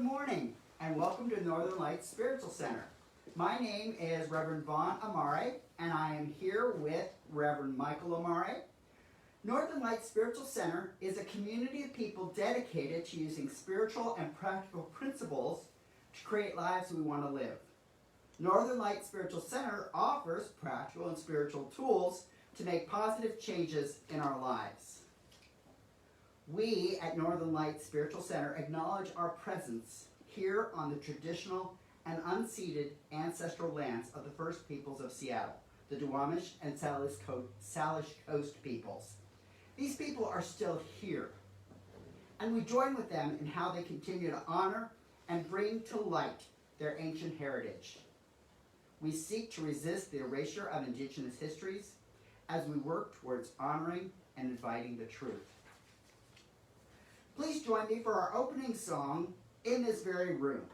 morning, and welcome to Northern Lights Spiritual Center. My name is Reverend Amaré, and I am here with Reverend Mykal Amaré. Northern Lights Spiritual Center is a community of people dedicated to using spiritual and practical principles to create lives we want to live. Northern Lights Spiritual Center offers practical and spiritual tools to make positive changes in our lives. We at Northern Lights Spiritual Center acknowledge our presence here on the traditional and unceded ancestral lands of the First Peoples of Seattle, the Duwamish and Salish Coast peoples. These people are still here, and we join with them in how they continue to honor and bring to light their ancient heritage. We seek to resist the erasure of Indigenous histories as we work towards honoring and inviting the truth. Please join me for our opening song, In This Very Room.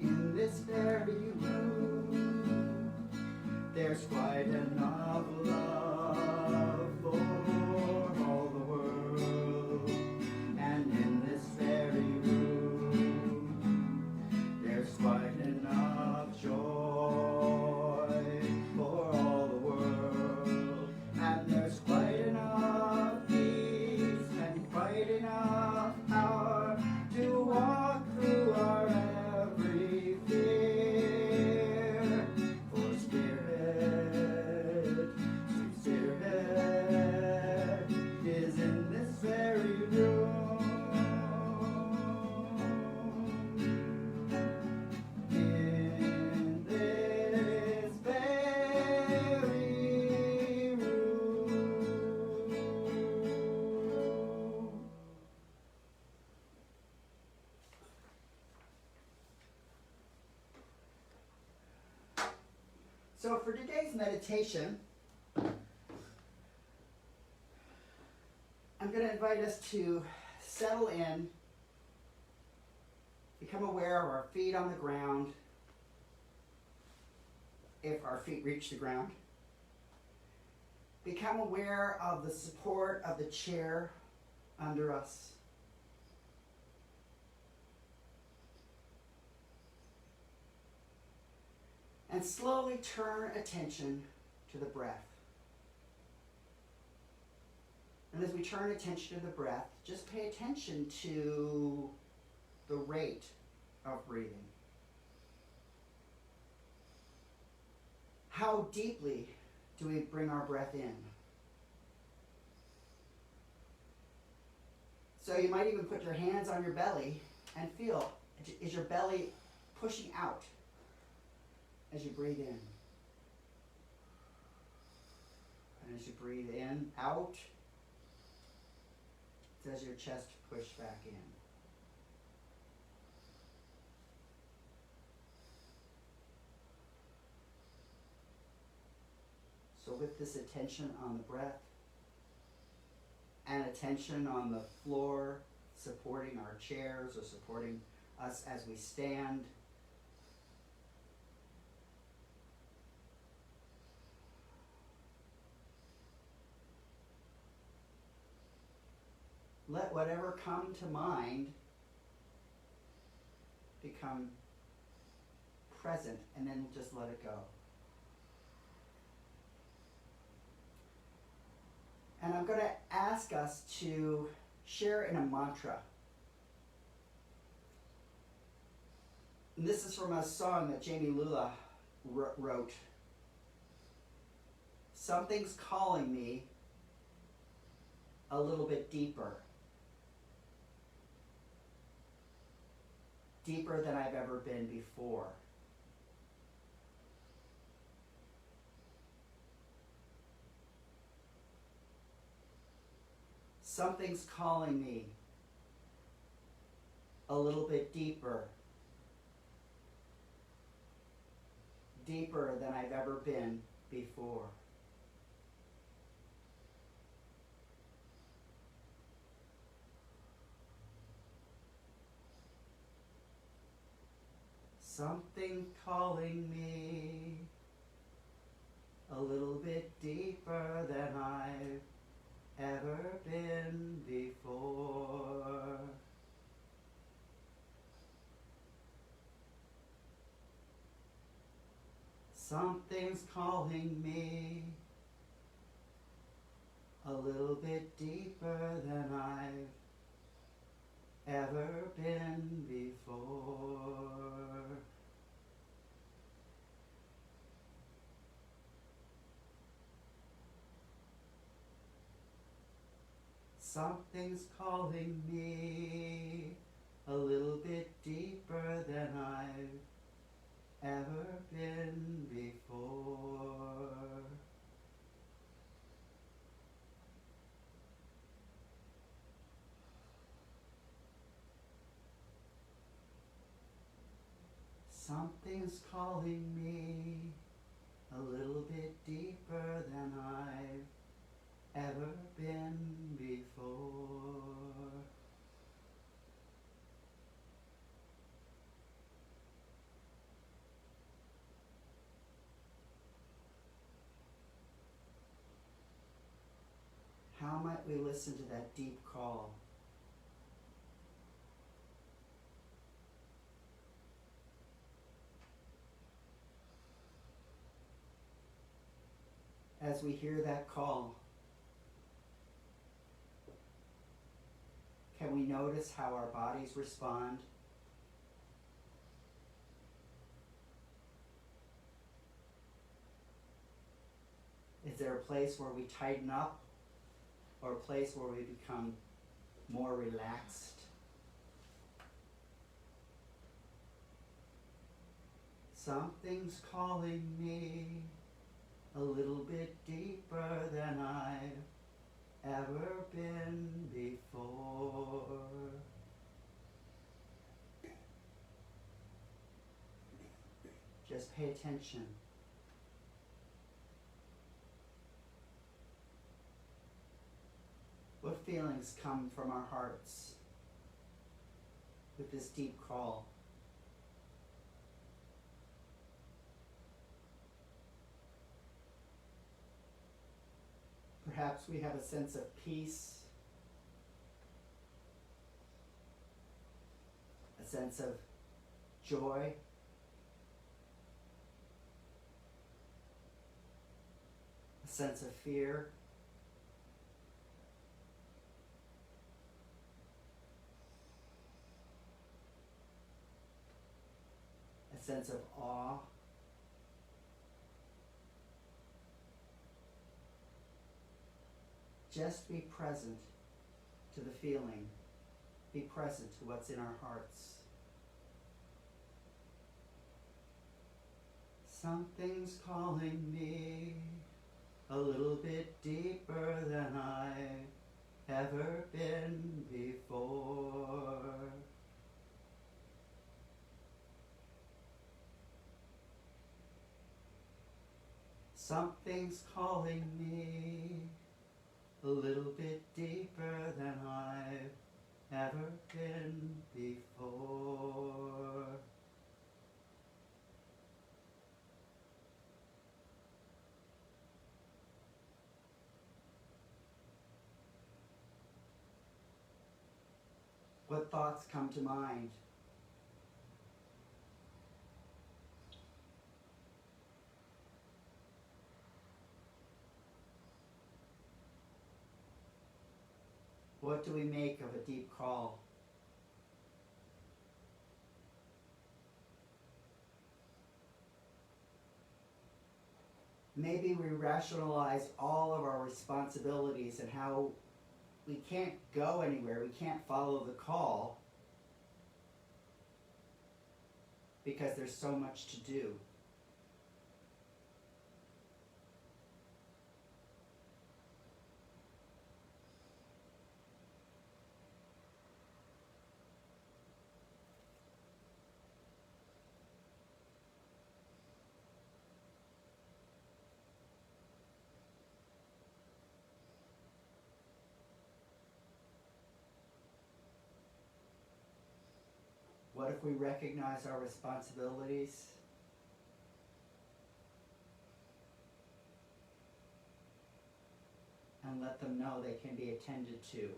In this very room, there's quite enough love for all the world. And in this very room, there's quite enough joy for all the world. And there's quite enough peace and quite enough power to walk through our every fear. For Spirit, sweet Spirit, is in this very room. In this very room. So for today's meditation, I'm going to invite us to settle in, become aware of our feet on the ground, if our feet reach the ground. Become aware of the support of the chair under us. And slowly turn attention to the breath. And as we turn attention to the breath, just pay attention to the rate of breathing. How deeply do we bring our breath in? So you might even put your hands on your belly and feel, is your belly pushing out as you breathe in? And as you breathe in, out, does your chest push back in? So with this attention on the breath and attention on the floor supporting our chairs or supporting us as we stand, let whatever come to mind become present, and then just let it go. And I'm going to ask us to share in a mantra. And this is from a song that Jamie Lula wrote. Something's calling me a little bit deeper. Deeper than I've ever been before. Something's calling me a little bit deeper. Deeper than I've ever been before. Something calling me a little bit deeper than I've ever been before. Something's calling me a little bit deeper than I've ever been before. Something's calling me a little bit deeper than I've ever been before. Something's calling me a little bit deeper than I've ever been before. How might we listen to that deep call? As we hear that call, can we notice how our bodies respond? Is there a place where we tighten up or a place where we become more relaxed? Something's calling me a little bit deeper than I've ever been before. Just pay attention. What feelings come from our hearts with this deep call? Perhaps we have a sense of peace, a sense of joy, a sense of fear, a sense of awe. Just be present to the feeling. Be present to what's in our hearts. Something's calling me a little bit deeper than I've ever been before. Something's calling me a little bit deeper than I've ever been before. What thoughts come to mind? What do we make of a deep call? Maybe we rationalize all of our responsibilities and how we can't go anywhere, we can't follow the call because there's so much to do. What if we recognize our responsibilities? And let them know they can be attended to.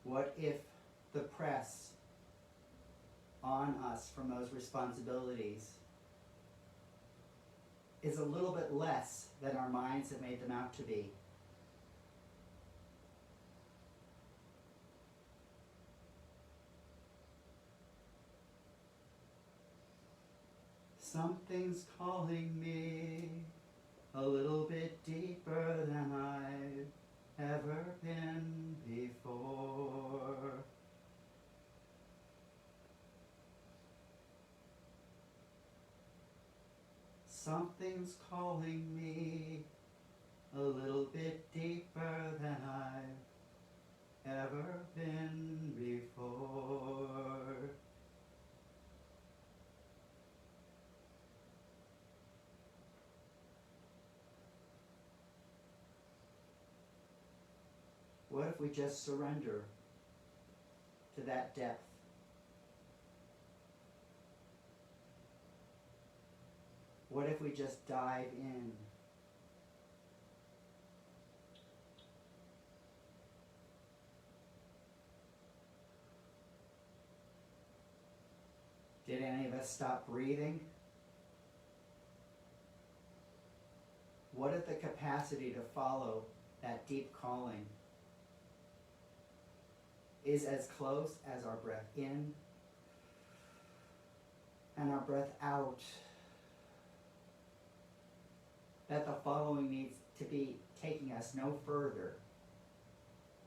What if the press on us from those responsibilities is a little bit less than our minds have made them out to be? Something's calling me a little bit deeper than I've ever been before. Something's calling me a little bit deeper than I've ever been before. What if we just surrender to that depth? What if we just dive in? Did any of us stop breathing? What if the capacity to follow that deep calling is as close as our breath in and our breath out? That the following needs to be taking us no further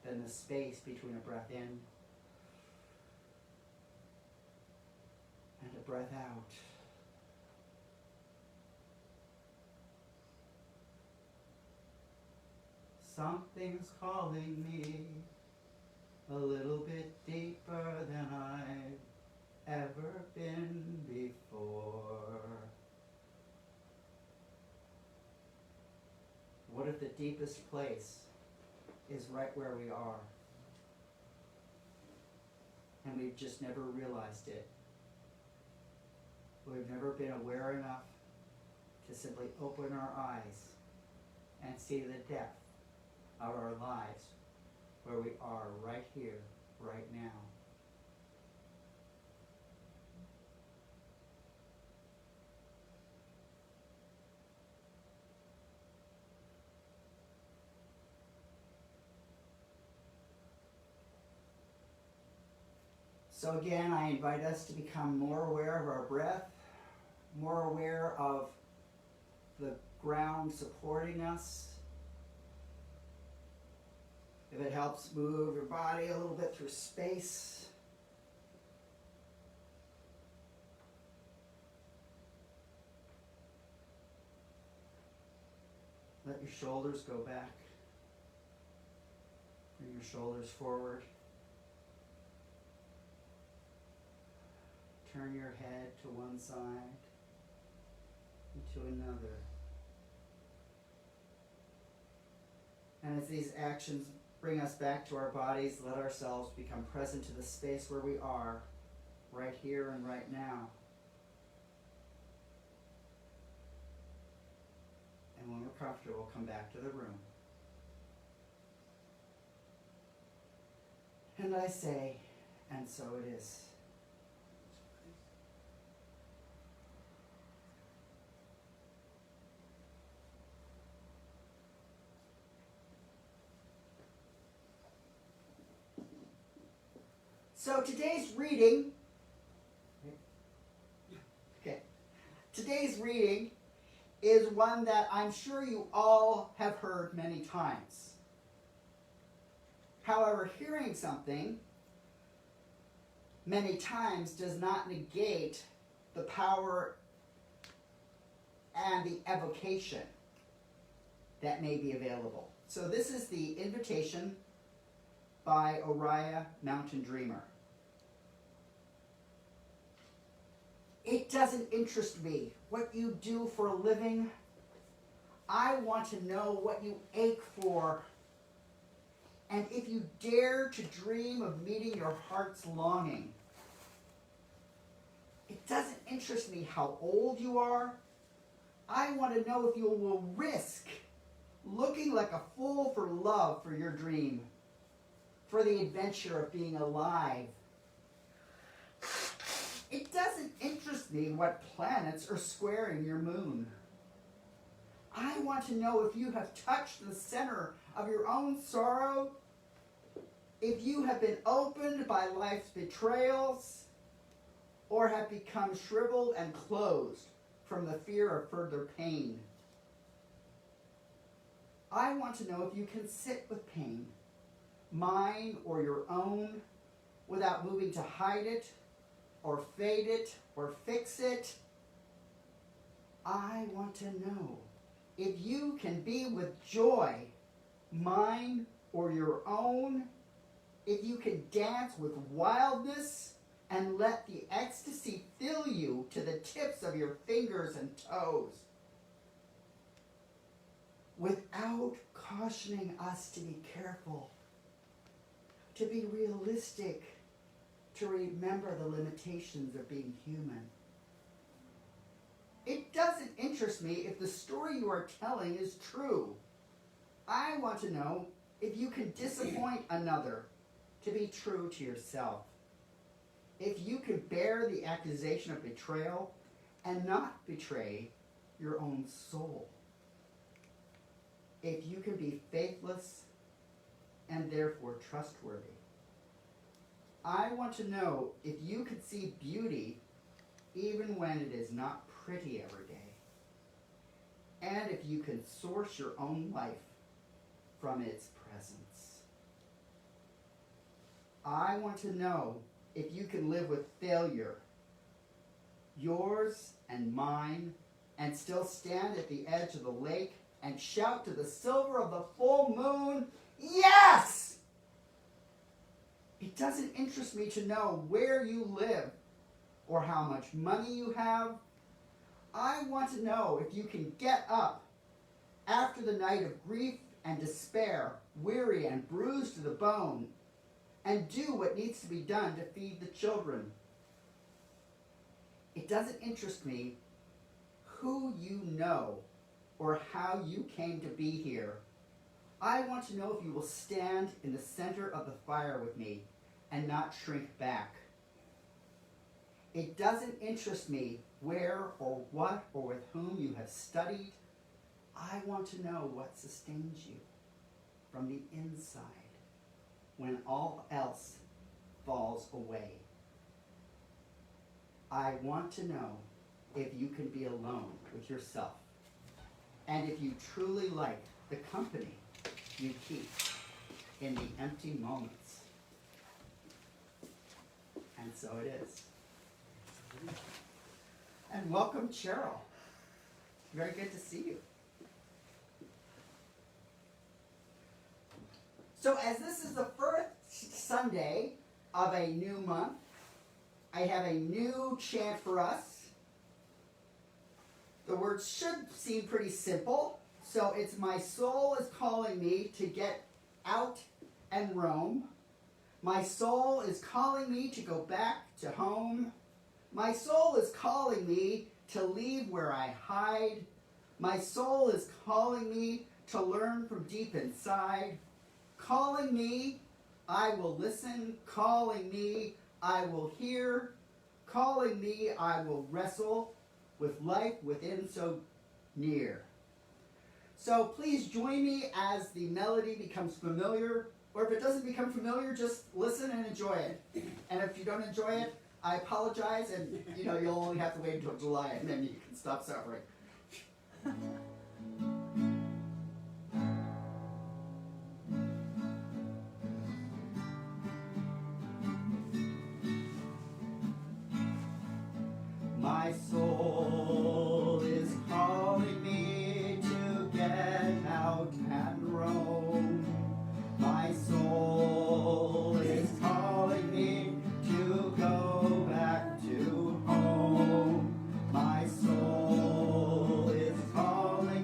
than the space between a breath in and a breath out. Something's calling me a little bit deeper than I've ever been before. What if the deepest place is right where we are and we've just never realized it? We've never been aware enough to simply open our eyes and see the depth of our lives where we are right here, right now. So again, I invite us to become more aware of our breath, more aware of the ground supporting us. If it helps move your body a little bit through space. Let your shoulders go back. Bring your shoulders forward. Turn your head to one side and to another. And as these actions bring us back to our bodies, let ourselves become present to the space where we are, right here and right now. And when we're comfortable, come back to the room. And I say, and so it is. So today's reading is one that I'm sure you all have heard many times. However, hearing something many times does not negate the power and the evocation that may be available. So this is the Invitation by Amaré, Mountain Dreamer. It doesn't interest me what you do for a living. I want to know what you ache for and if you dare to dream of meeting your heart's longing. It doesn't interest me how old you are. I want to know if you will risk looking like a fool for love for your dream, for the adventure of being alive. It doesn't interest me what planets are squaring your moon. I want to know if you have touched the center of your own sorrow, if you have been opened by life's betrayals, or have become shriveled and closed from the fear of further pain. I want to know if you can sit with pain, mine or your own, without moving to hide it, or fade it, or fix it. I want to know if you can be with joy, mine or your own, if you can dance with wildness and let the ecstasy fill you to the tips of your fingers and toes, without cautioning us to be careful, to be realistic, to remember the limitations of being human. It doesn't interest me if the story you are telling is true. I want to know if you can disappoint another to be true to yourself. If you can bear the accusation of betrayal and not betray your own soul. If you can be faithless and therefore trustworthy. I want to know if you can see beauty even when it is not pretty every day. And if you can source your own life from its presence. I want to know if you can live with failure, yours and mine, and still stand at the edge of the lake and shout to the silver of the full moon, yes! It doesn't interest me to know where you live or how much money you have. I want to know if you can get up after the night of grief and despair, weary and bruised to the bone, and do what needs to be done to feed the children. It doesn't interest me who you know or how you came to be here. I want to know if you will stand in the center of the fire with me and not shrink back. It doesn't interest me where or what or with whom you have studied. I want to know what sustains you from the inside when all else falls away. I want to know if you can be alone with yourself and if you truly like the company you keep in the empty moments. And so it is. And welcome, Cheryl. Very good to see you. So as this is the first Sunday of a new month, I have a new chant for us. The words should seem pretty simple. So it's my soul is calling me to get out and roam. My soul is calling me to go back to home. My soul is calling me to leave where I hide. My soul is calling me to learn from deep inside. Calling me, I will listen. Calling me, I will hear. Calling me, I will wrestle with life within so near. So please join me as the melody becomes familiar, or if it doesn't become familiar, just listen and enjoy it. And if you don't enjoy it, I apologize, and you'll only have to wait until July, and then you can stop suffering. My soul is calling me to get out and roam. My soul is calling me to go back to home. My soul is calling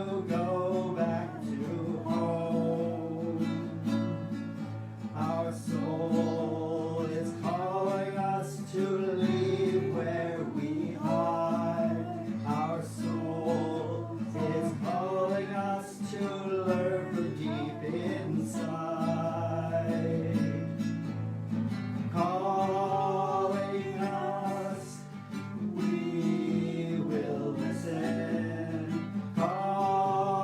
to go back to home. Our soul is calling us to leave where we are. Our soul is calling us to learn from deep inside. Calling us, we will listen. Calling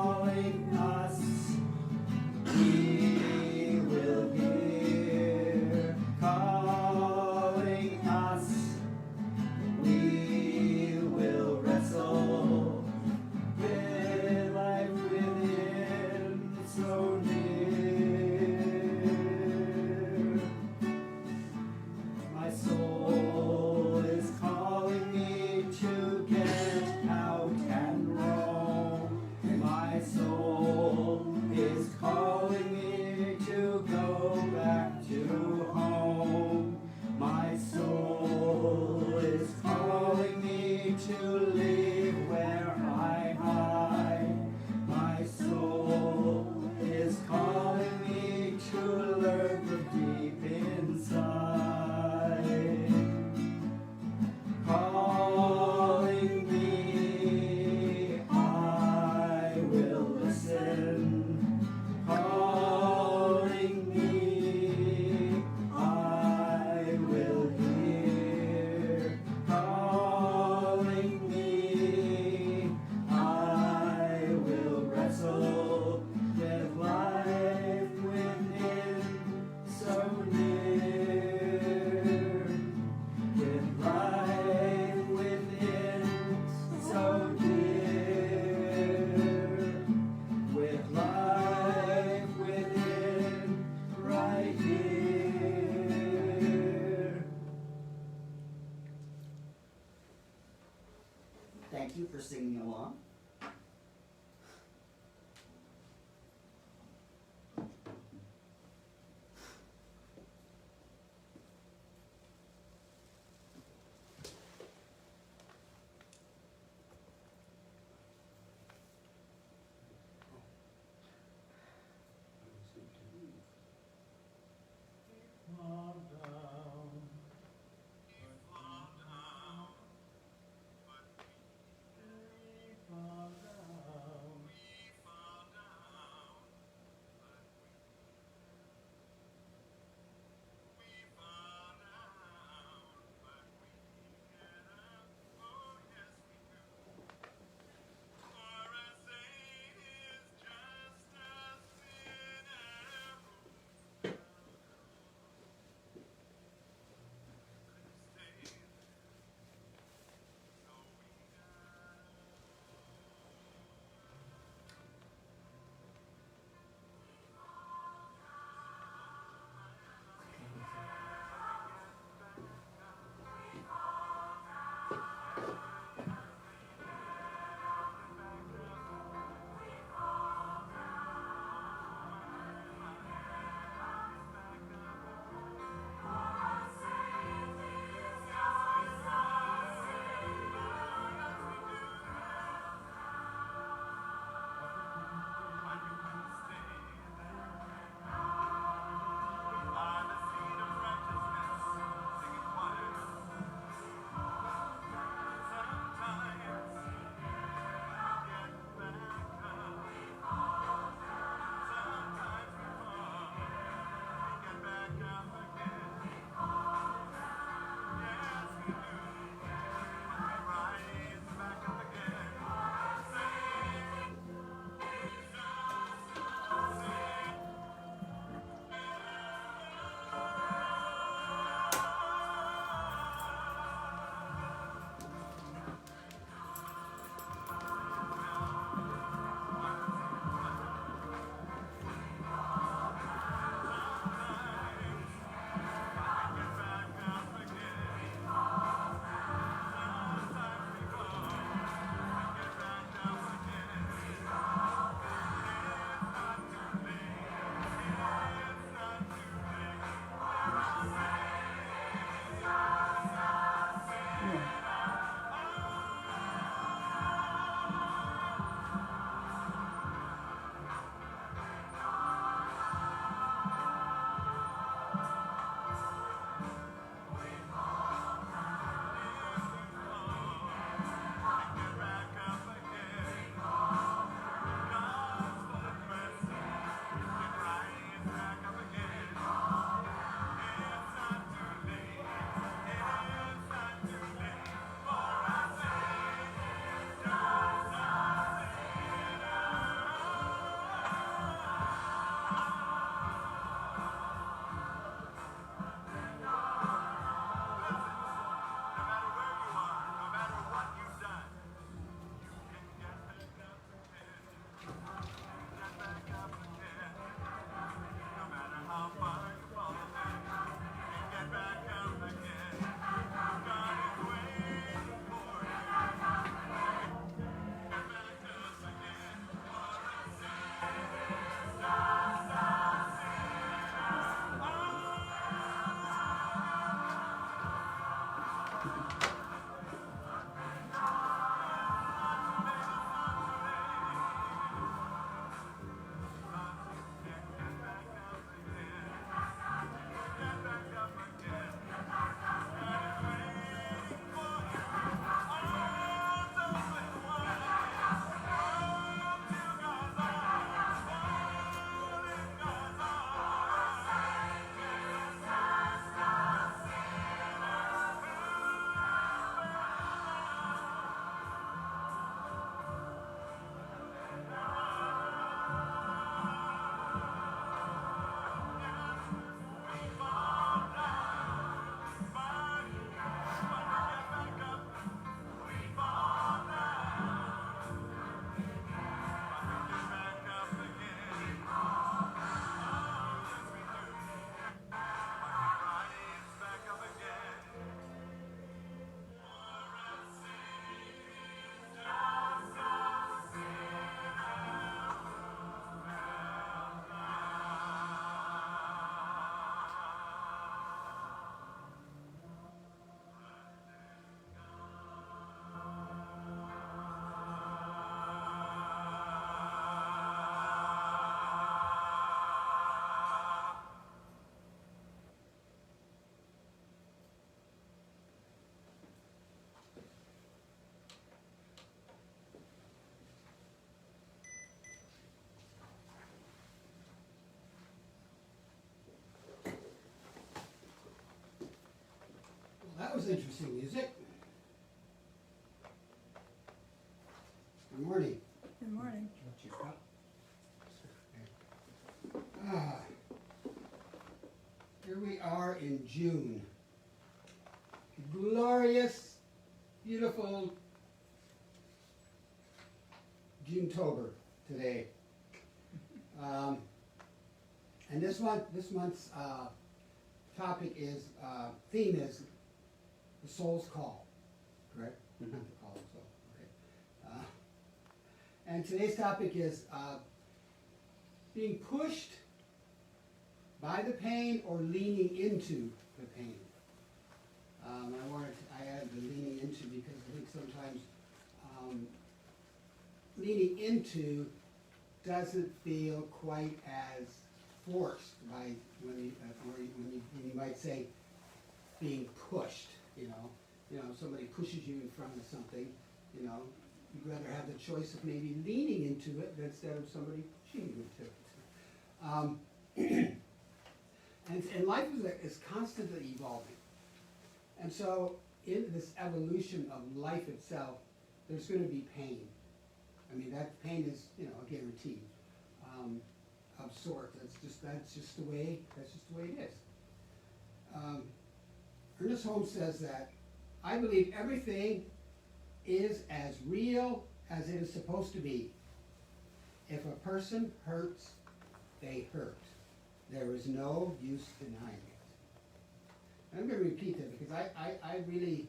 was interesting music. Good morning. Good morning. Here we are in June. Glorious, beautiful June-tober today. And this month's topic is, theme is the soul's call, correct? Not the call of the soul, okay. And today's topic is being pushed by the pain or leaning into the pain. I added the leaning into because I think sometimes leaning into doesn't feel quite as forced by when you might say being pushed. You know, somebody pushes you in front of something. You know, you'd rather have the choice of maybe leaning into it instead of somebody pushing you into it. And life is constantly evolving. And so in this evolution of life itself, there's going to be pain. I mean, that pain is, a guarantee of sorts. That's just the way it is. Ernest Holmes says that I believe everything is as real as it is supposed to be. If a person hurts, they hurt. There is no use denying it. I'm going to repeat that because I really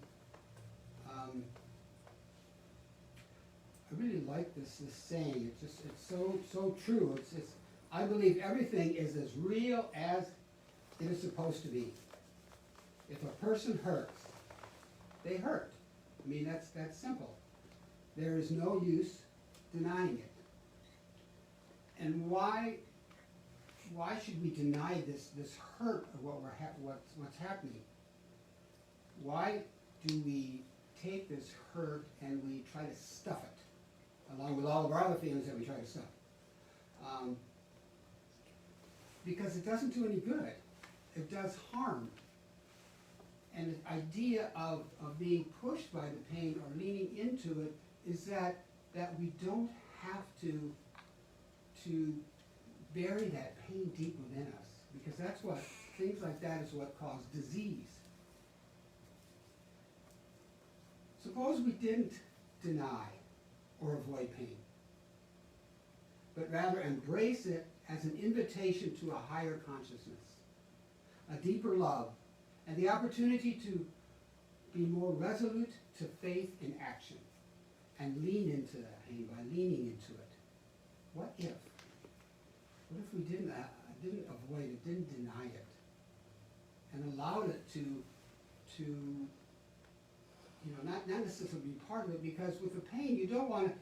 like this saying. It's so true. It's I believe everything is as real as it is supposed to be. If a person hurts, they hurt. I mean, that's simple. There is no use denying it. And why should we deny this hurt of what's happening? Why do we take this hurt and we try to stuff it, along with all of our other feelings that we try to stuff? Because it doesn't do any good. It does harm. And the idea of being pushed by the pain or leaning into it is that we don't have to bury that pain deep within us, because things like that is what cause disease. Suppose we didn't deny or avoid pain, but rather embrace it as an invitation to a higher consciousness, a deeper love, and the opportunity to be more resolute to faith in action, and lean into that pain by leaning into it. What if? What if we didn't avoid it, didn't deny it, and allowed it to not necessarily be part of it? Because with the pain, you don't want to,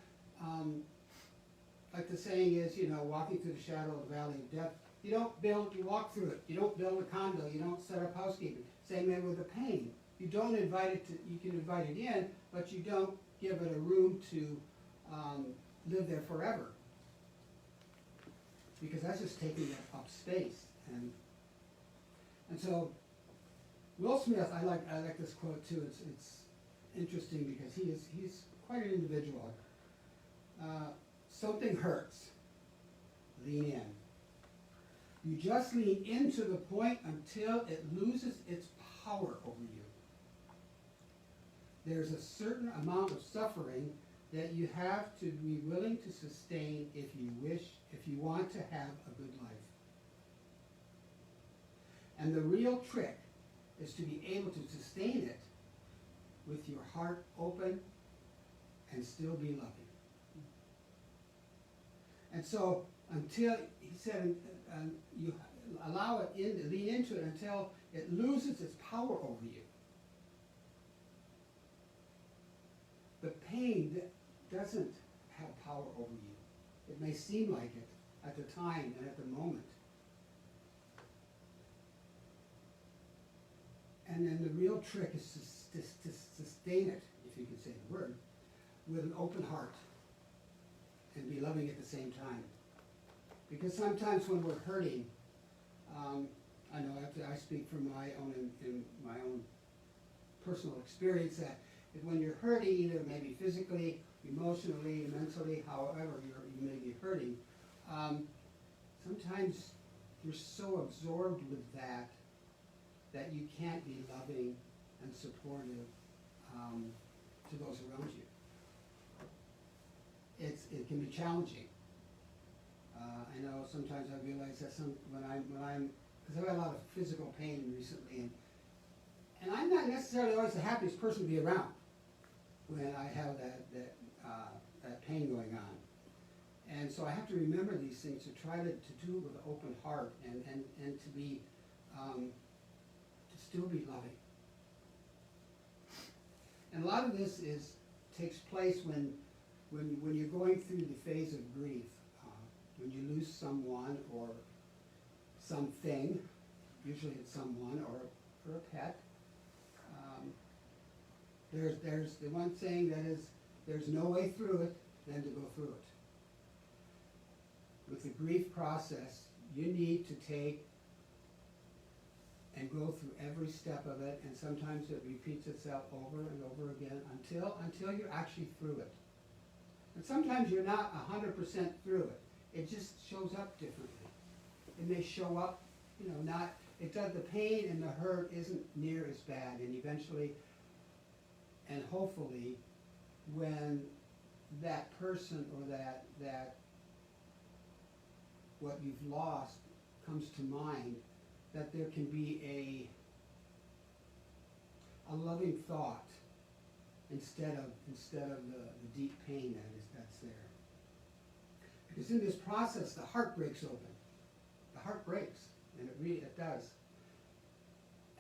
like the saying is, walking through the shadow of the valley of death. You walk through it. You don't build a condo. You don't set up housekeeping. Same way with the pain. You don't invite it you can invite it in, but you don't give it a room to live there forever. Because that's just taking up space. And so Will Smith, I like this quote too. It's interesting because he's quite an individual. Something hurts. Lean in. You just lean into the point until it loses its power over you. There's a certain amount of suffering that you have to be willing to sustain if you want to have a good life. And the real trick is to be able to sustain it with your heart open and still be loving. And so until, he said, you allow it lean into it until it loses its power over you. The pain doesn't have power over you. It may seem like it at the time and at the moment. And then the real trick is to sustain it, if you can say the word, with an open heart and be loving at the same time. Because sometimes when we're hurting, I know I speak from my own personal experience that when you're hurting, either maybe physically, emotionally, mentally, however you may be hurting, sometimes you're so absorbed with that you can't be loving and supportive to those around you. It can be challenging. I know sometimes I realize that when I'm because I've had a lot of physical pain recently, and I'm not necessarily always the happiest person to be around when I have that pain going on. And so I have to remember these things to try to do it with an open heart and to be to still be loving. And a lot of this takes place when you're going through the phase of grief, when you lose someone or something. Usually it's someone or a pet. There's the one saying that is, there's no way through it than to go through it. With the grief process, you need to take and go through every step of it, and sometimes it repeats itself over and over again until you're actually through it. And sometimes you're not 100% through it. It just shows up differently. It may show up, the pain and the hurt isn't near as bad, and eventually, and hopefully, when that person or that what you've lost comes to mind, that there can be a loving thought instead of the deep pain that's there. Because in this process, the heart breaks open. The heart breaks, and it does.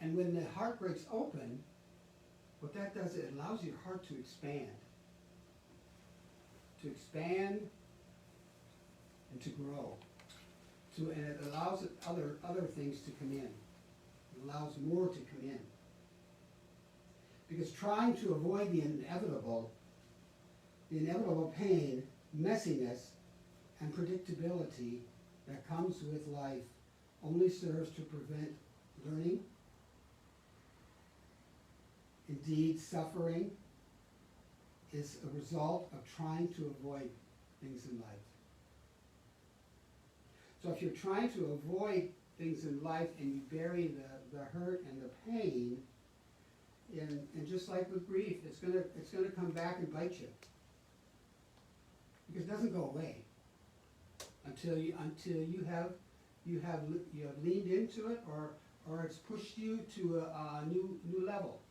And when the heart breaks open, what that does, it allows your heart to expand. To expand and to grow. And it allows other things to come in. It allows more to come in. Because trying to avoid the inevitable pain, messiness, and predictability that comes with life only serves to prevent learning. Indeed, suffering is a result of trying to avoid things in life. So if you're trying to avoid things in life and you bury the hurt and the pain, and just like with grief, it's gonna come back and bite you. Because it doesn't go away until you have leaned into it, or it's pushed you to a new level.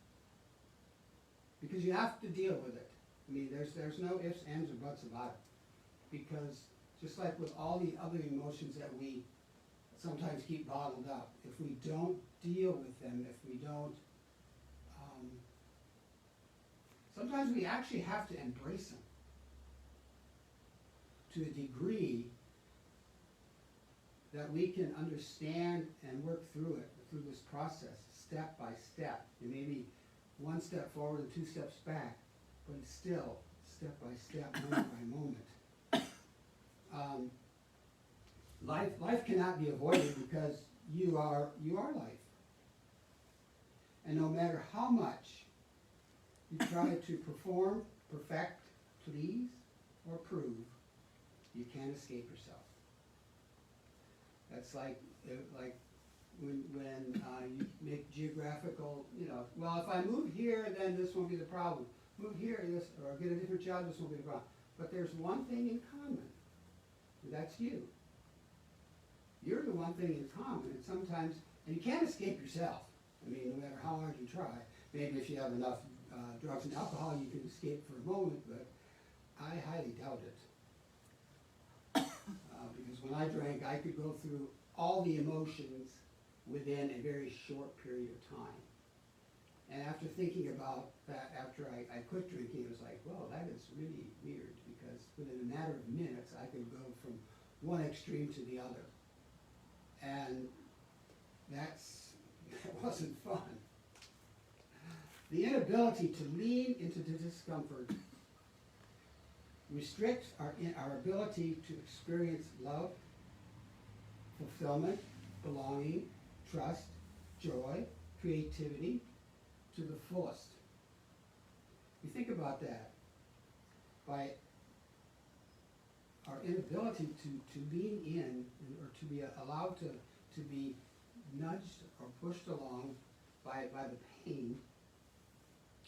Because you have to deal with it. I mean, there's no ifs, ands, or buts about it. Because just like with all the other emotions that we sometimes keep bottled up, if we don't deal with them, if we don't, sometimes we actually have to embrace them to a degree that we can understand and work through it, through this process, step by step. It may be one step forward and 2 steps back, but it's still step by step, moment by moment. Life cannot be avoided because you are life. And no matter how much you try to perform, perfect, please, or prove, you can't escape yourself. That's like when you make geographical, well, if I move here, then this won't be the problem. Move here, or get a different job, this won't be the problem. But there's one thing in common. That's you. You're the one thing in common, and sometimes, and you can't escape yourself. I mean, no matter how hard you try. Maybe if you have enough drugs and alcohol, you can escape for a moment, but I highly doubt it. Because when I drank, I could go through all the emotions within a very short period of time. And after thinking about that, after I quit drinking, it was like, well, that is really weird, because within a matter of minutes, I could go from one extreme to the other. And that wasn't fun. The inability to lean into the discomfort restricts our ability to experience love, fulfillment, belonging, trust, joy, creativity, to the fullest. You think about that. By our inability to lean in or to be allowed to be nudged or pushed along by the pain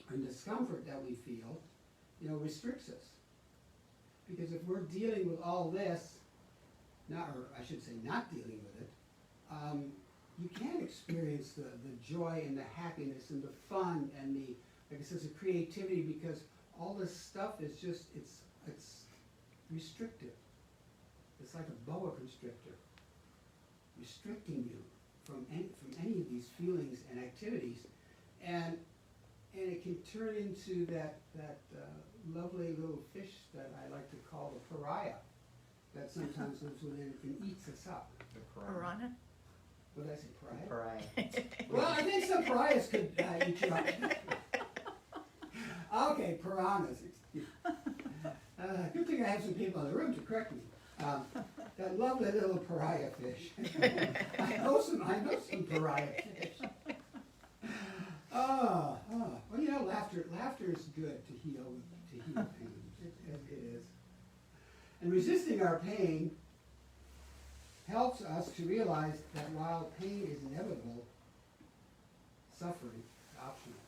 and discomfort that we feel, restricts us. Because if we're dealing with all this, not dealing with it, you can't experience the joy and the happiness and the fun and the, like I said, the creativity, because all this stuff is just, it's restrictive. It's like a boa constrictor, restricting you from any of these feelings and activities, and it can turn into that lovely little fish that I like to call the pariah, that sometimes lives within and eats us up. The piranha. What did I say, pariah? Pariah. Well, I think some pariahs could eat you up. Okay, piranhas. Good thing I have some people in the room to correct me. That lovely little pariah fish. I know some pariah fish. Well, laughter is good to heal pain. It is. And resisting our pain helps us to realize that while pain is inevitable, suffering is optional.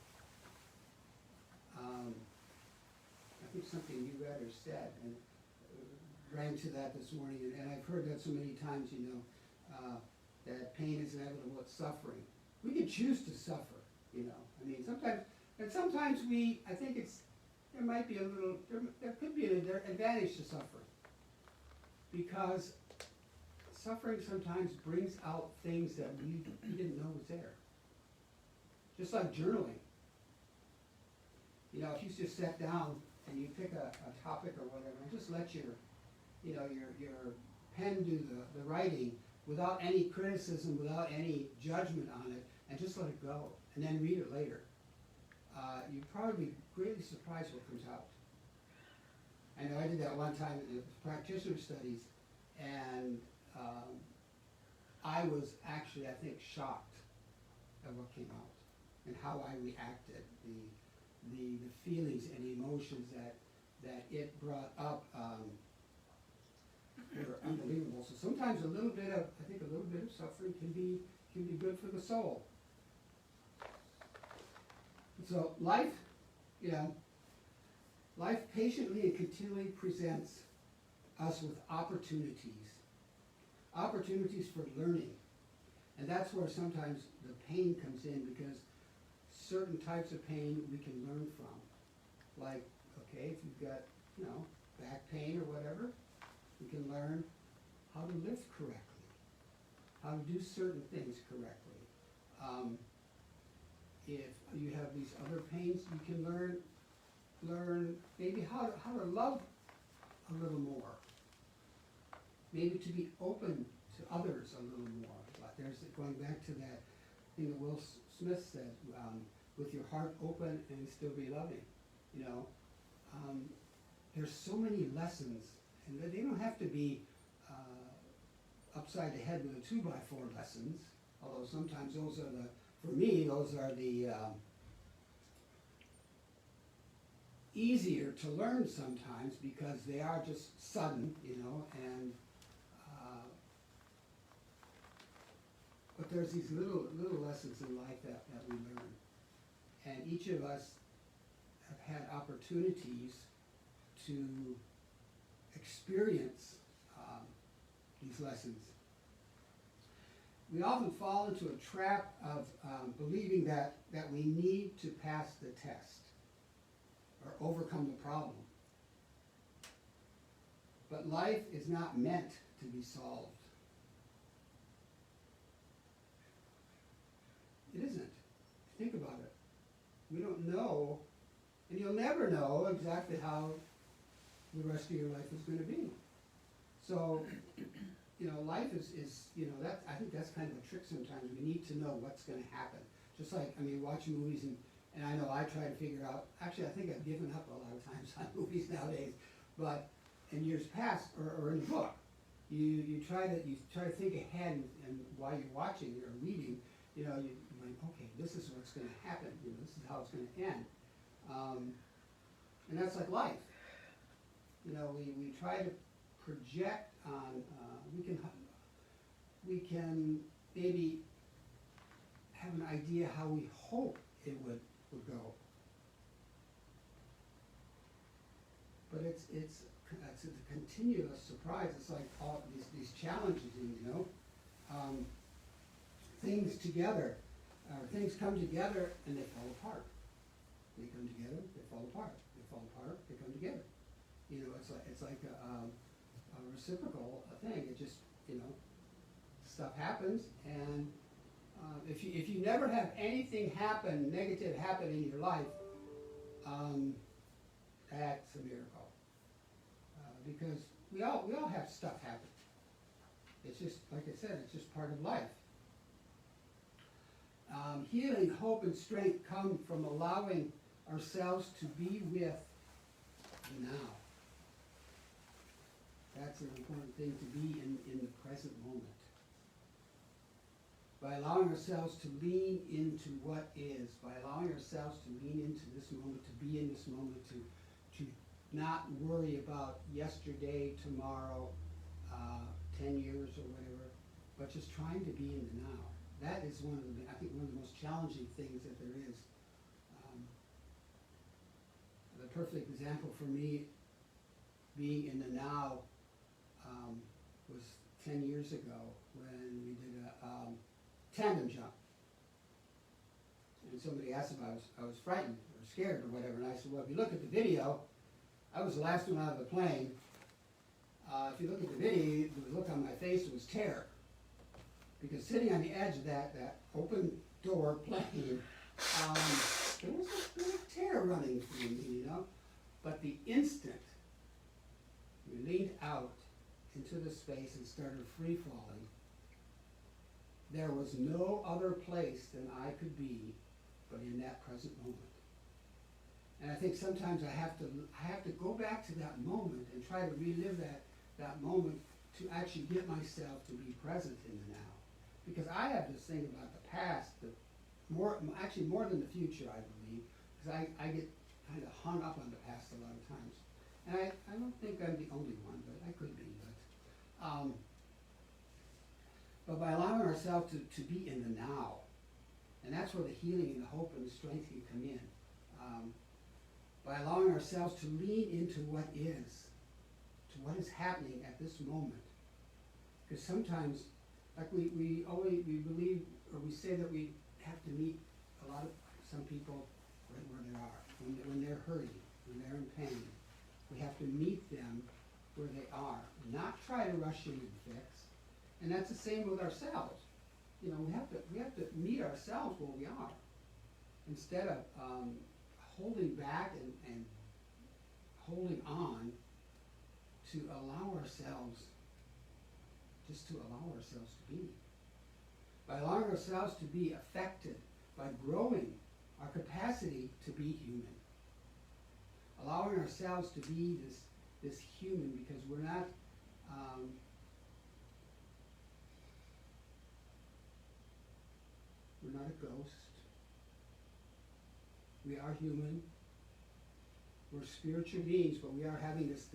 I think something you read or said, and ran to that this morning, and I've heard that so many times, that pain is inevitable, it's suffering. We can choose to suffer, I mean, sometimes I think there might be there could be an advantage to suffering. Because suffering sometimes brings out things that we didn't know was there. Just like journaling. If you just sat down and you pick a topic or whatever, and just let your pen do the writing without any criticism, without any judgment on it, and just let it go, and then read it later. You'd probably be greatly surprised what comes out. I know I did that one time in the practitioner studies, and I was actually, I think, shocked at what came out and how I reacted, the feelings and emotions that it brought up were unbelievable. So sometimes a little bit of suffering can be good for the soul. So life patiently and continually presents us with opportunities for learning. And that's where sometimes the pain comes in, because certain types of pain we can learn from. Like, okay, if you've got, back pain or whatever, we can learn how to lift correctly, how to do certain things correctly. If you have these other pains, you can learn maybe how to love a little more. Maybe to be open to others a little more. Like there's going back to that thing that Will Smith said, with your heart open and still be loving. There's so many lessons, and they don't have to be upside the head with a 2x4 lessons. Although sometimes those are the easier to learn sometimes, because they are just sudden, and but there's these little lessons in life that we learn, and each of us have had opportunities to experience these lessons. We often fall into a trap of believing that we need to pass the test or overcome the problem. But life is not meant to be solved. It isn't. Think about it. We don't know, and you'll never know exactly how the rest of your life is going to be. So, life is that, I think that's kind of a trick sometimes. We need to know what's going to happen. Just like, watching movies, and I know I try to figure out, actually I think I've given up a lot of times on movies nowadays, but in years past, or in the book, you try to think ahead, and while you're watching or reading, you going, okay, this is what's going to happen. This is how it's going to end. And that's like life. We try to project on. We can maybe have an idea how we hope it would go. But it's a continuous surprise. It's like all these challenges, things together, things come together and they fall apart. They come together, they fall apart. They fall apart, they come together. It's like a reciprocal thing. It just stuff happens, and if you never have anything negative happen in your life, that's a miracle. Because we all have stuff happen. It's just, like I said, it's just part of life. Healing, hope, and strength come from allowing ourselves to be with the now. That's an important thing, to be in the present moment. By allowing ourselves to lean into what is, by allowing ourselves to lean into this moment, to be in this moment, to not worry about yesterday, tomorrow, 10 years or whatever, but just trying to be in the now. That is one of the most challenging things that there is. The perfect example for me being in the now was 10 years ago when we did a tandem jump. And somebody asked if I was frightened or scared or whatever, and I said, well, if you look at the video, I was the last one out of the plane. If you look at the video, the look on my face was terror. Because sitting on the edge of that open door plane, there was terror running through me, But the instant we leaned out into the space and started free falling, there was no other place than I could be but in that present moment. And I think sometimes I have to go back to that moment and try to relive that moment to actually get myself to be present in the now. Because I have this thing about the past, more than the future, I believe, because I get kind of hung up on the past a lot of times. And I don't think I'm the only one, but I could be. But by allowing ourselves to be in the now, and that's where the healing and the hope and the strength can come in. By allowing ourselves to lean into what is, to what is happening at this moment. Because sometimes, like we believe, or we say that we have to meet some people right where they are, when they're hurting, when they're in pain. We have to meet them where they are, not try to rush in and fix. And that's the same with ourselves. We have to meet ourselves where we are, instead of holding back and holding on, to allow ourselves, just to allow ourselves to be. By allowing ourselves to be affected, by growing our capacity to be human. Allowing ourselves to be this human, because we're not a ghost. We are human. We're spiritual beings, but we are having this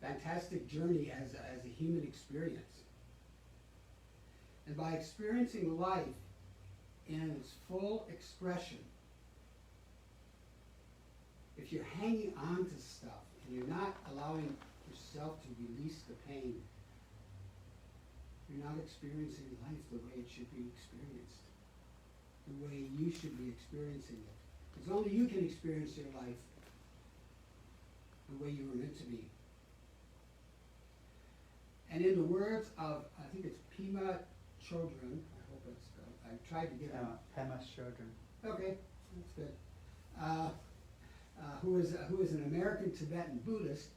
fantastic journey as a human experience. And by experiencing life in its full expression, if you're hanging on to stuff and you're not allowing yourself to release the pain, you're not experiencing life the way it should be experienced, the way you should be experiencing it. Because only you can experience your life the way you were meant to be. And in the words of, I think it's Pema Chodron, I hope it's, I tried to get Pema Chodron. Okay, that's good. Who is an American Tibetan Buddhist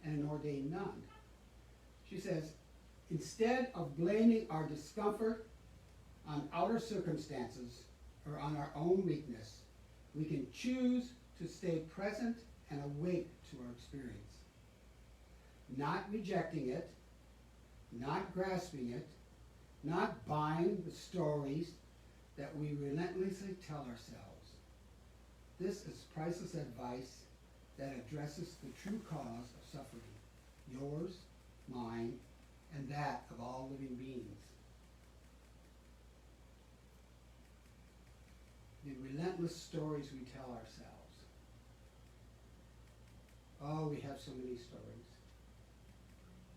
and an ordained nun. She says, instead of blaming our discomfort on outer circumstances or on our own weakness, we can choose to stay present and awake to our experience. Not rejecting it, not grasping it, not buying the stories that we relentlessly tell ourselves. This is priceless advice that addresses the true cause of suffering, yours, mine, and that of all living beings. The relentless stories we tell ourselves. Oh, we have so many stories.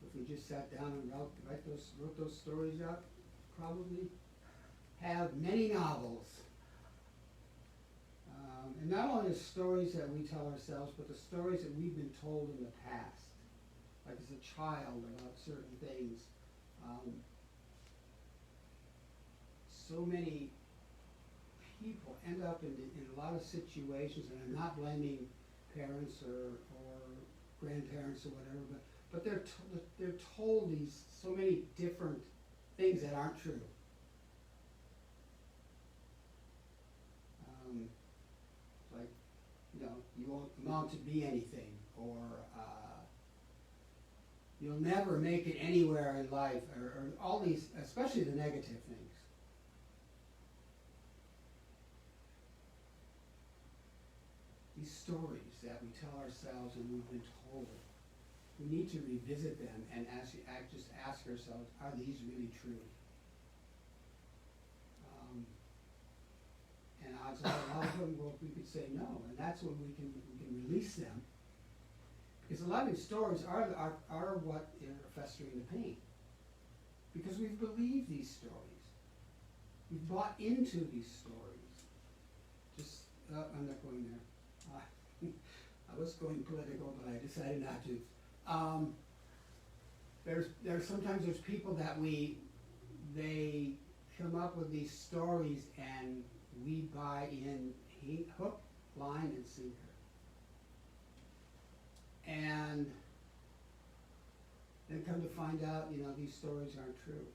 If we just sat down and wrote those stories up, probably have many novels. And not only the stories that we tell ourselves, but the stories that we've been told in the past, like as a child about certain things. So many people end up in a lot of situations, and I'm not blaming parents or grandparents or whatever, but they're told these so many different things that aren't true. Like, you won't amount to be anything, or you'll never make it anywhere in life, or all these, especially the negative things. These stories that we tell ourselves and we've been told, we need to revisit them and just ask ourselves, are these really true? And odds are a lot of them, well, we could say no, and that's when we can release them. Because a lot of these stories are what are festering the pain. Because we've believed these stories. We've bought into these stories. I'm not going there. I was going political, but I decided not to. Sometimes people that they come up with these stories and we buy in hook, line, and sinker. And then come to find out, these stories aren't true.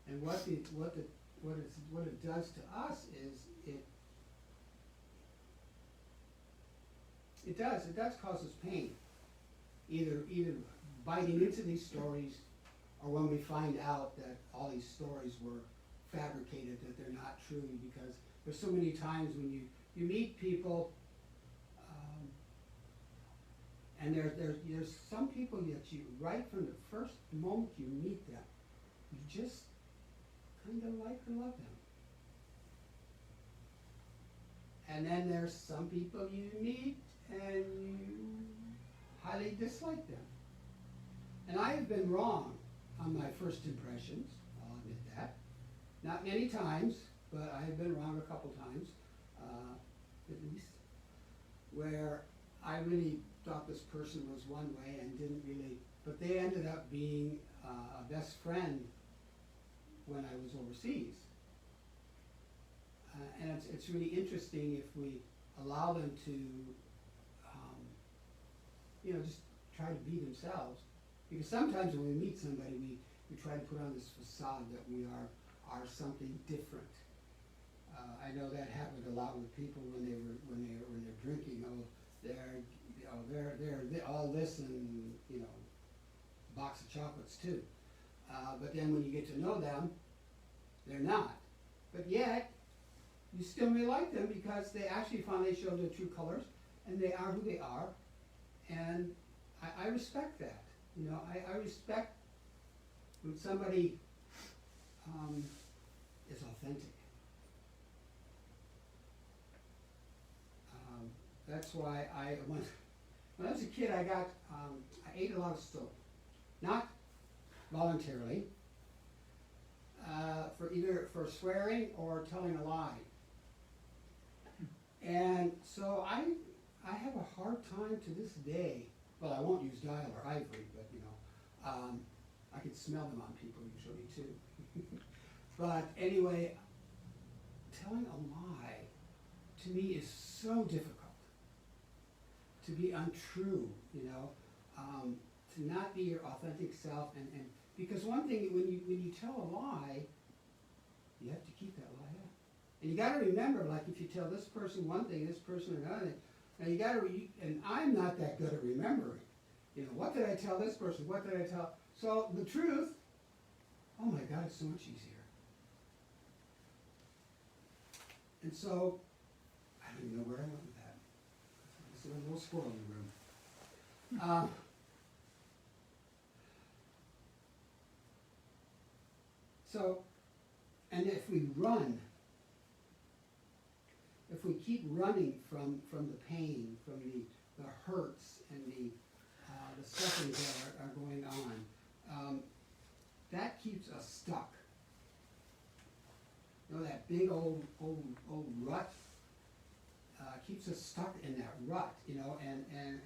And what it does to us is it does cause us pain. Either biting into these stories, or when we find out that all these stories were fabricated, that they're not true, because there's so many times when you meet people, and there's some people that you, right from the first moment you meet them, you just kind of like or love them. And then there's some people you meet and you highly dislike them. And I have been wrong on my first impressions, I'll admit that. Not many times, but I have been wrong a couple times, at least, where I really thought this person was one way and didn't really, but they ended up being a best friend when I was overseas. And it's really interesting if we allow them to, just try to be themselves. Because sometimes when we meet somebody, we try to put on this facade that we are something different. I know that happened a lot with people when they're drinking. They're all this and box of chocolates too. But then when you get to know them, they're not. But yet, you still may like them because they actually finally show their true colors, and they are who they are. And I respect that. I respect when somebody is authentic. That's why when I was a kid, I ate a lot of soap, not voluntarily, for swearing or telling a lie. And so I have a hard time to this day. Well, I won't use dial or ivory, but I can smell them on people usually too. But anyway, telling a lie to me is so difficult. To be untrue, to not be your authentic self, and because one thing, when you tell a lie, you have to keep that lie up. And you got to remember, like if you tell this person one thing, this person another thing, and you got to, and I'm not that good at remembering. What did I tell this person? What did I tell? So the truth, oh my God, it's so much easier. And so, I don't even know where I went with that. There's a little squirrel in the room. So, and if we keep running from the pain, from the hurts and the sufferings that are going on, that keeps us stuck. You know, that big old rut keeps us stuck in that rut, you know, and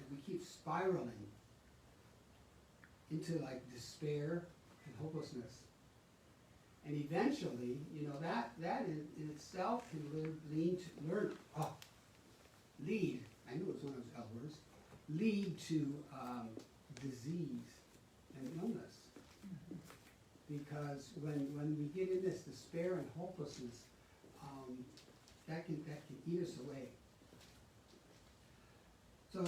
we keep spiraling into like despair and hopelessness. And eventually, you know, that in itself can lead, I knew it was one of those L words, lead to disease and illness. Because when we get in this despair and hopelessness, that can eat us away. So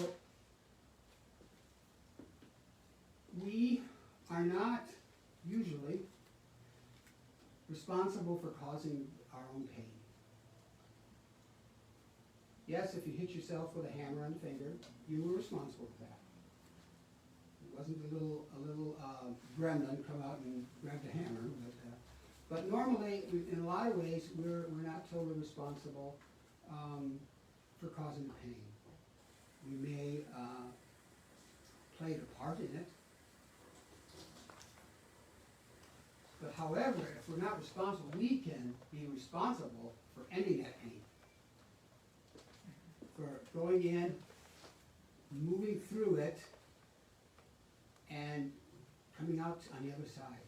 we are not usually responsible for causing our own pain. Yes, if you hit yourself with a hammer on the finger, you were responsible for that. It wasn't a little gremlin come out and grab the hammer, but normally, in a lot of ways, we're not totally responsible for causing the pain. We may play a part in it. But however, if we're not responsible, we can be responsible for ending that pain. For going in, moving through it, and coming out on the other side.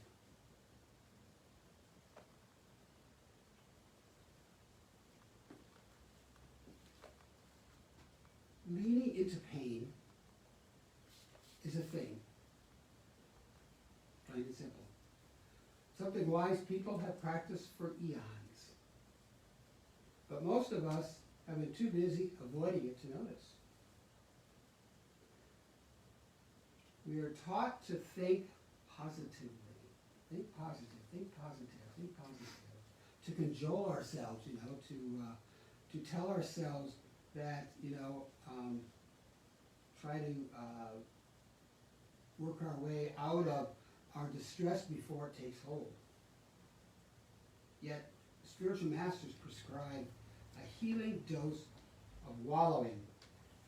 Leaning into pain is a thing, plain and simple. Something wise people have practiced for eons. But most of us have been too busy avoiding it to notice. We are taught to think positively. Think positive, think positive, think positive. To cajole ourselves, you know, to tell ourselves that, you know, try to work our way out of our distress before it takes hold. Yet, spiritual masters prescribe a healing dose of wallowing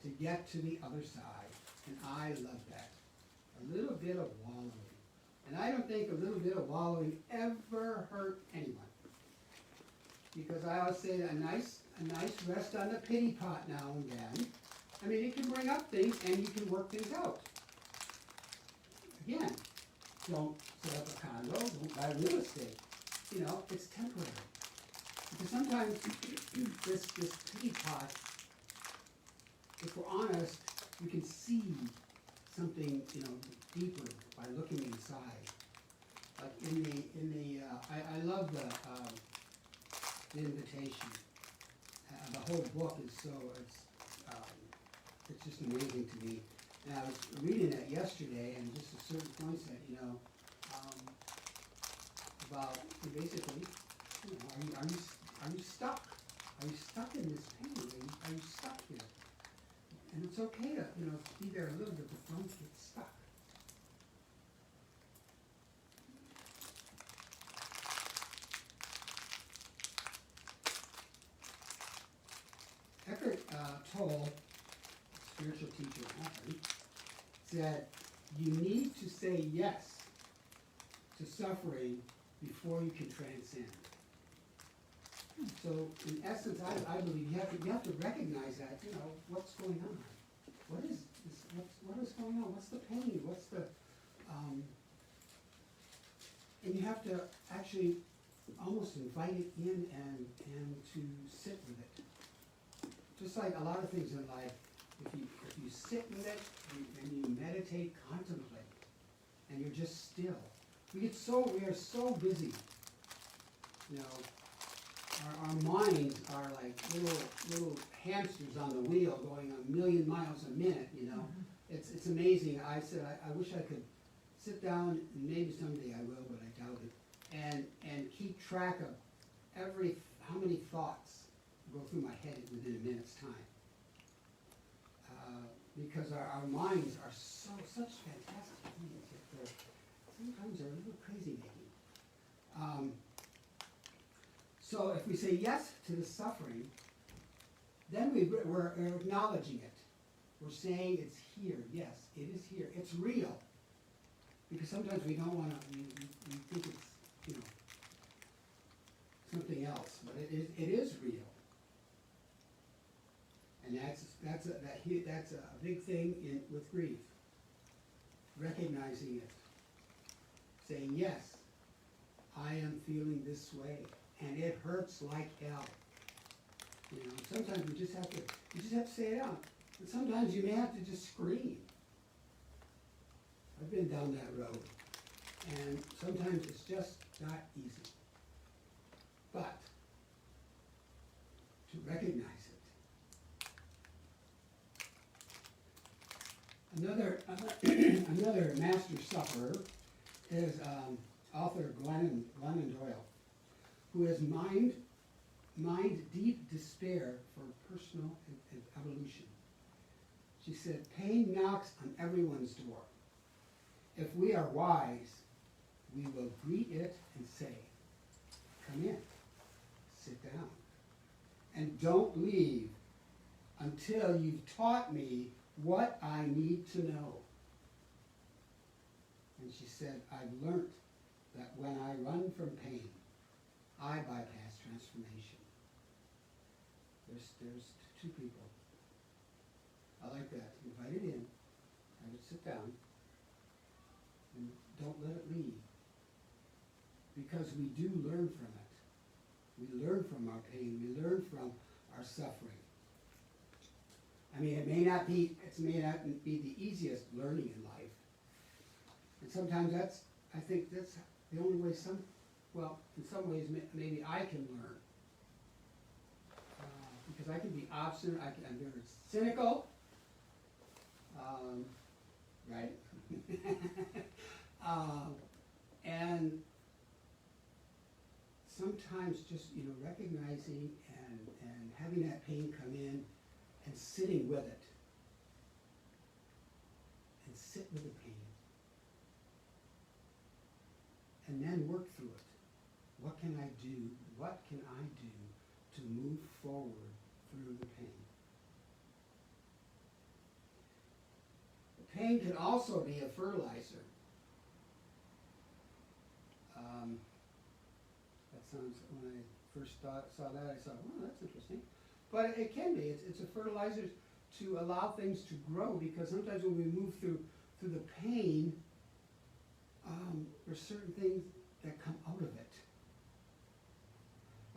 to get to the other side. And I love that. A little bit of wallowing. And I don't think a little bit of wallowing ever hurt anyone. Because I always say that a nice rest on the pity pot now and then. I mean, it can bring up things and you can work things out. Again, don't set up a condo, don't buy real estate. You know, it's temporary. Because sometimes this pity pot, if we're honest, we can see something, you know, deeper by looking inside. Like I love the invitation. The whole book is it's just amazing to me. And I was reading that yesterday, and just a certain points that, you know, about basically, you know, are you stuck? Are you stuck in this pain? Are you stuck here? And it's okay to, you know, be there a little bit, but don't get stuck. Eckhart Tolle, spiritual teacher often, said, you need to say yes to suffering before you can transcend. So, in essence, I believe you have to recognize that, you know, what's going on? What is this? What is going on? What's the pain? What's the and you have to actually almost invite it in and to sit with it. Just like a lot of things in life, if you sit with it and you meditate, contemplate, and you're just still. We are so busy. You know, our minds are like little hamsters on the wheel going a million miles a minute, you know. It's amazing. I said I wish I could sit down, and maybe someday I will, but I doubt it, and keep track of how many thoughts go through my head within a minute's time. Because our minds are such fantastic things, yet sometimes they're a little crazy making. So if we say yes to the suffering, then we're acknowledging it. We're saying it's here. Yes, it is here. It's real. Because sometimes we don't want to. We think it's something else, but it is real. And that's a big thing with grief. Recognizing it, saying yes, I am feeling this way, and it hurts like hell. Sometimes you just have to say it out. And sometimes you may have to just scream. I've been down that road, and sometimes it's just not easy. But to recognize it. Another master sufferer is author Glennon Doyle, who has mined deep despair for personal evolution. She said, pain knocks on everyone's door. If we are wise, we will greet it and say, come in, sit down, and don't leave until you've taught me what I need to know. And she said, I've learnt that when I run from pain, I bypass transformation. There's two people. I like that. Invite it in, have it sit down, and don't let it leave. Because we do learn from it. We learn from our pain. We learn from our suffering. I mean, it may not be the easiest learning in life. And sometimes I think that's the only way in some ways maybe I can learn. Because I can be obstinate, I'm very cynical, right? And sometimes just, recognizing and having that pain come in and sitting with it. And sit with the pain. And then work through it. What can I do? What can I do to move forward through the pain? The pain can also be a fertilizer. That sounds, when I first saw that, I thought, well, that's interesting. But it can be. It's a fertilizer to allow things to grow, because sometimes when we move through the pain, there's certain things that come out of it.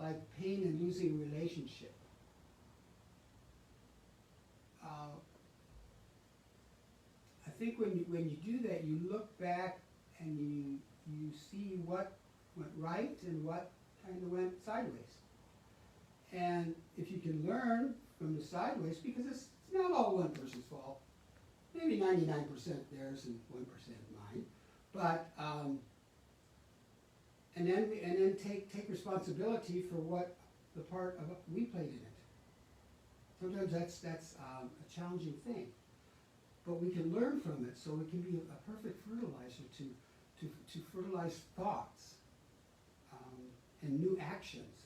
Like pain in losing a relationship. I think when you do that, you look back and you see what went right and what kind of went sideways. And if you can learn from the sideways, because it's not all one person's fault, maybe 99% theirs and 1% mine, but and then take responsibility for what the part of we played in it. Sometimes that's a challenging thing, but we can learn from it, so it can be a perfect fertilizer to fertilize thoughts and new actions.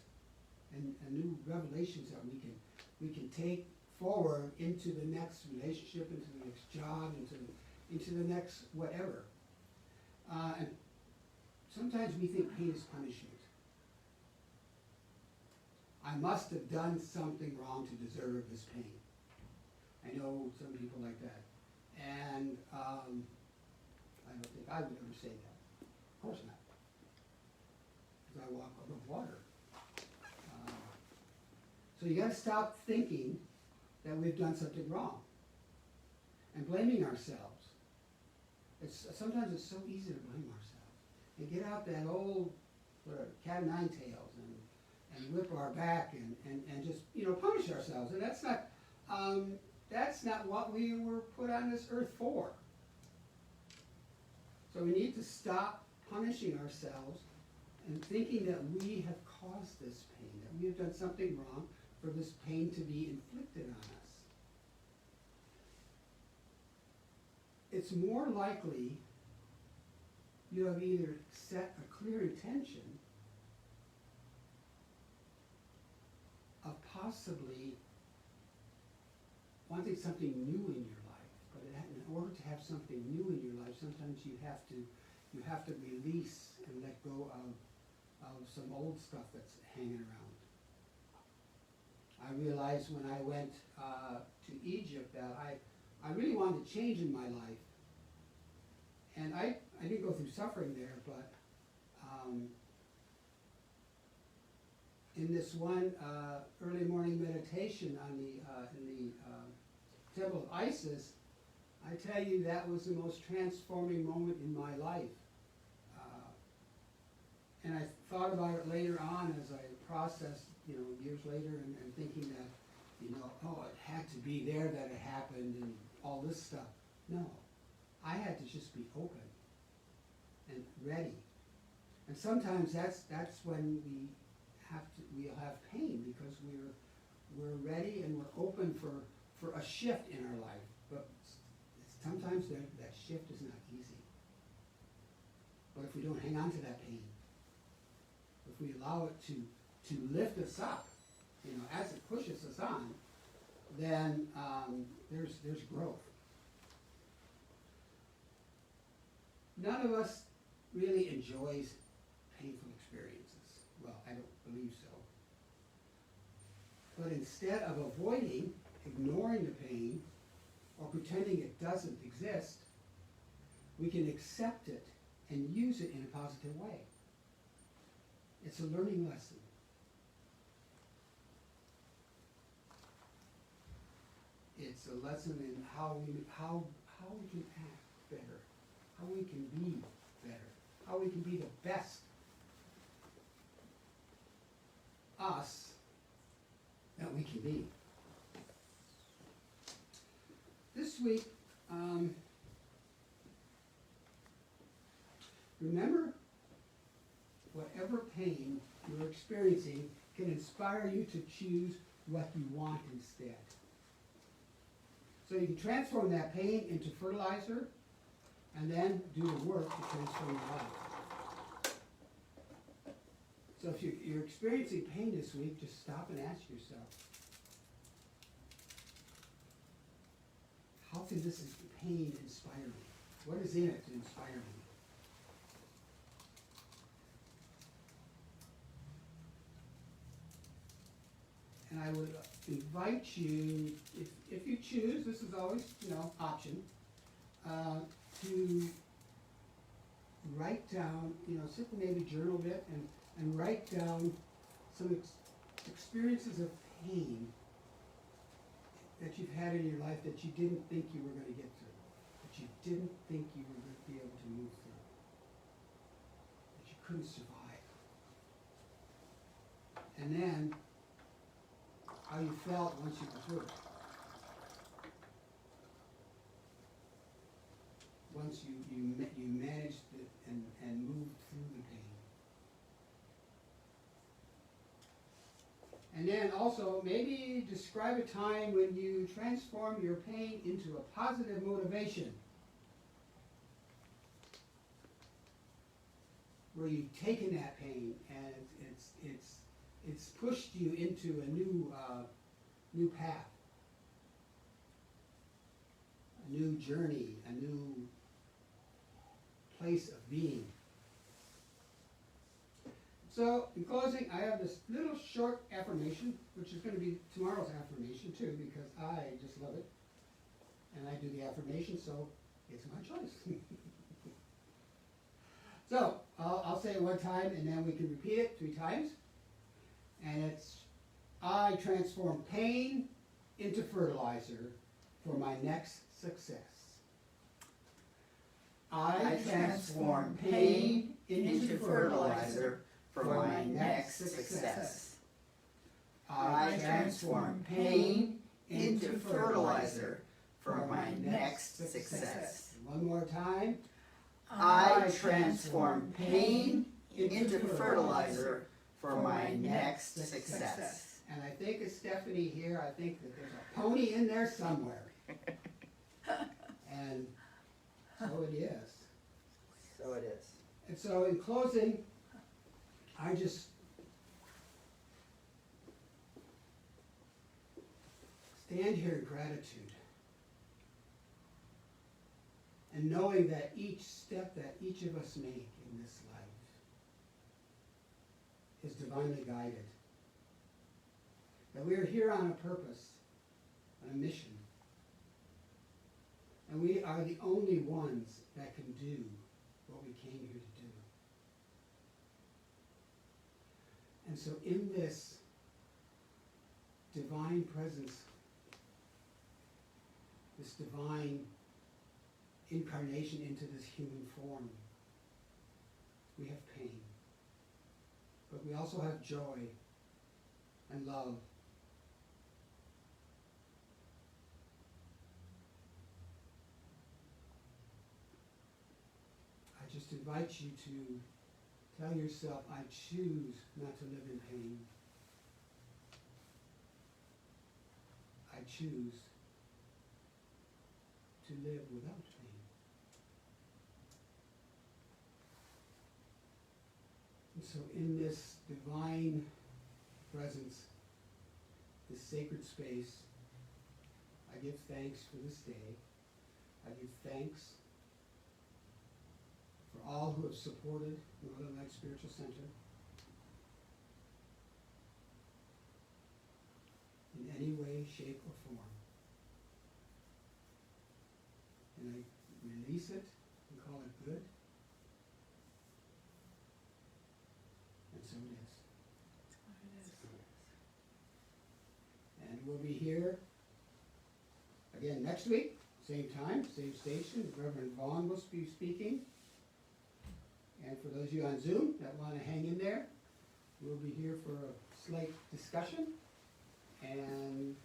And new revelations that we can take forward into the next relationship, into the next job, into the next whatever. And sometimes we think pain is punishment. I must have done something wrong to deserve this pain. I know some people like that, and I don't think I would ever say that. Of course not, because I walk above water. So you got to stop thinking that we've done something wrong and blaming ourselves. Sometimes it's so easy to blame ourselves and get out that old cat o' nine tails and whip our back and just punish ourselves. And that's not what we were put on this earth for. So we need to stop punishing ourselves and thinking that we have caused this pain, that we have done something wrong for this pain to be inflicted on us. It's more likely you have either set a clear intention of possibly wanting something new in your life, but in order to have something new in your life, sometimes you have to release and let go of some old stuff that's hanging around. I realized when I went to Egypt that I really wanted to change in my life. And I didn't go through suffering there, but in this one early morning meditation on in the Temple of Isis, I tell you that was the most transforming moment in my life. And I thought about it later on as I processed, years later, and thinking that, oh, it had to be there that it happened and all this stuff. No, I had to just be open and ready. And sometimes that's when we'll have pain because we're ready and we're open for a shift in our life. But sometimes that shift is not easy. But if we don't hang on to that pain, if we allow it to lift us up, as it pushes us on, then there's growth. None of us really enjoys painful experiences. Well, I don't believe so. But instead of avoiding, ignoring the pain, or pretending it doesn't exist, we can accept it and use it in a positive way. It's a learning lesson. It's a lesson in how we can act better, how we can be better, how we can be the best us that we can be. This week, remember, whatever pain you're experiencing can inspire you to choose what you want instead. So you can transform that pain into fertilizer and then do the work to transform your life. So if you're experiencing pain this week, just stop and ask yourself, how can this pain inspire me? What is in it to inspire me? And I would invite you, if you choose, this is always, option, to write down, sit and maybe journal a bit and write down some experiences of pain that you've had in your life that you didn't think you were going to get through, that you didn't think you were going to be able to move through, that you couldn't survive. And then how you felt once you were through it. Once you managed it and moved through the pain. And then also maybe describe a time when you transformed your pain into a positive motivation, where you've taken that pain and it's pushed you into a new path, a new journey, a new place of being. So, in closing, I have this little short affirmation, which is going to be tomorrow's affirmation too, because I just love it. And I do the affirmation, so it's my choice. So, I'll say it one time, and then we can repeat it 3 times. And it's, I transform pain into fertilizer for my next success. I transform pain into fertilizer for my next success. I transform pain into fertilizer for my next success. One more time. I transform pain into fertilizer for my next success. And I think it's Stephanie here, I think that there's a pony in there somewhere. And so it is. So it is. And so in closing, I just stand here in gratitude and knowing that each step that each of us make in this life is divinely guided. That we are here on a purpose, on a mission. And we are the only ones that can do what we came here to do. And so in this divine presence, this divine incarnation into this human form, we have pain. But we also have joy and love. I just invite you to tell yourself, I choose not to live in pain. I choose to live without pain. And so in this divine presence, this sacred space, I give thanks for this day. I give thanks for all who have supported Northern Lights Spiritual Center in any way, shape, or form. And I release it and call it good. And so it is. And we'll be here again next week, same time, same station. Reverend Vaughn will be speaking. And for those of you on Zoom that want to hang in there, we'll be here for a slight discussion. And